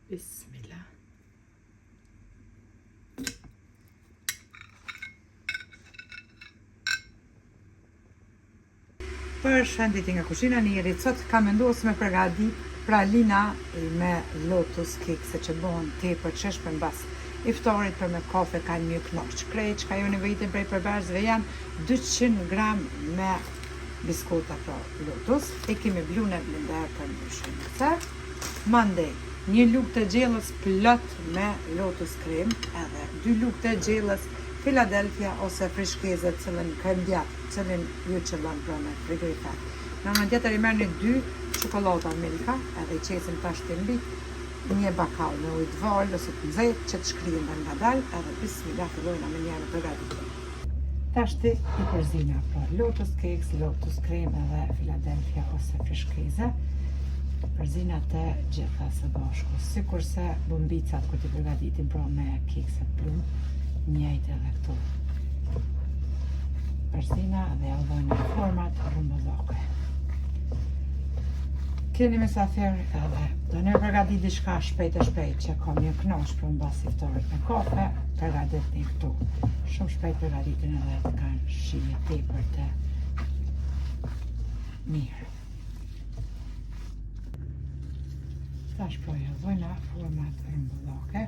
Bismillah. Për shëndetje nga kuzhina e Nirit, sot kam vendosur me përgatit pralina me lotus cake, që bëhen tepër çeshme mbas iftarit për me kafe kanë një knoç. Krejt që ka jo nevojitin prej përberzve janë 200 gram me biskota pro lotus. E kemi blu në blender për ndryshime. Mandej, një lugë të gjellës plot me lotus krem, edhe 2 lugë të gjellës Philadelphia ose frishkeze cilën këmbjat, cilën ju qëllon pra me frigorifer. Në në tjetër i merrni 2 çokolata Milka, edhe i qesim tash të mbi një bakall me ujë të val ose të nxehtë që të shkrihen ngadalë, edhe bismillah fillojna me njëherë përgatitjen. Tashti i përzina pra lotus cakes, lotus krem edhe Philadelphia ose frishkeze. Përzina të gjitha së bashku, sikurse bombicat kur t'i përgatitin pra me kekset plum, njëjtë edhe këtu. Përzina dhe allojnë në format rrumbullake. Keni mysafir edhe do në përgatit diçka shpejt që kam një knoç për mbas iftarit me kafe, përgatitni këtu. Shumë shpejt përgatitin edhe të kanë shije tepër të mirë. Tash pra allojnë në format rrumbullake.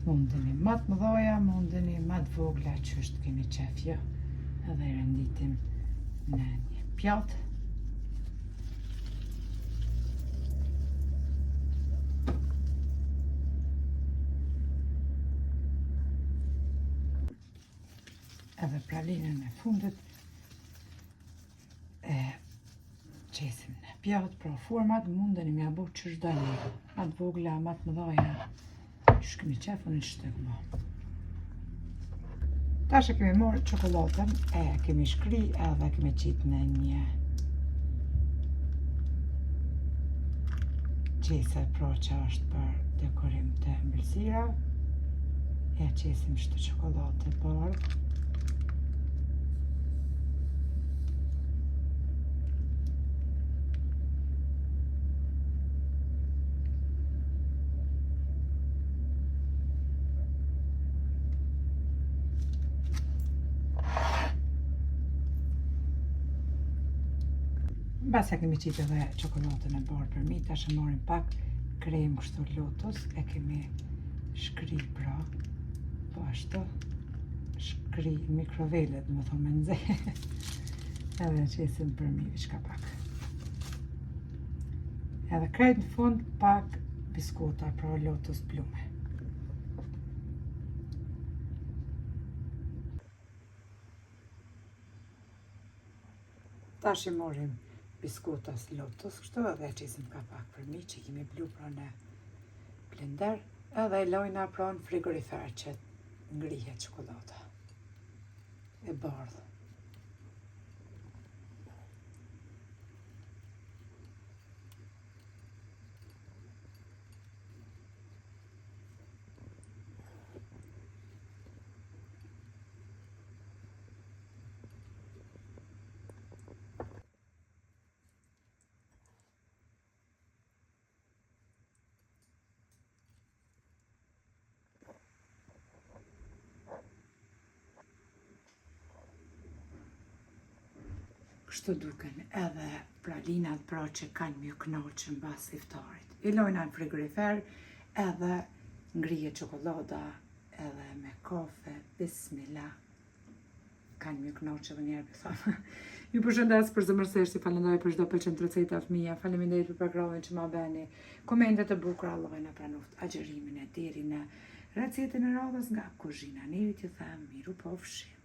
Mundeni më të mëdha, mundeni më të vogla që është keni qef jo. Edhe i renditim në një pjatë. Edhe pralinën e fundit e qesim në pjatë, pra format mundeni me abu që shdani, më të vogla, më të mëdha, që kemi qef unë që të këmo. Tash e kemi morë çokoladën, e kemi shkri edhe kemi qitë në një qese pra që është për dekorim të mbëlsira. E qesim shtë çokoladë të bardhë. Mbas e kemi qitë edhe çokoladën e bardhë për mi, tash e marrim pak krem kështu lotus, e kemi shkri pra, po ashtu, shkri mikrovelet, më thonë me nxehtë, edhe qesim për mi diçka pak. Edhe krejt në fund pak biskota pra lotus plume. Tash i morrim biskotas lotus, kështu edhe e qisim ka pak për mi që kemi blu pra në blender, edhe e lojna pra në frigorifer që ngrihet çokolata e bardhë. Kështu duken edhe pralinat pra që kanë mjë knoqë mbas iftarit. I lojna në frigorifer edhe ngrihet çokolada edhe me kafe, bismillah. Kanë mjë knoqë edhe njerë për thamë. Ju përshëndes për zëmërsisht, i falenderoj për çdo pëlqen të receta fëmija, faleminderit për programin që ma bëni, komentet e bukura, Allahi na pranoft agjërimin e deri në recetën e radhës nga kuzhina e Nirit, ju them miru pofshim.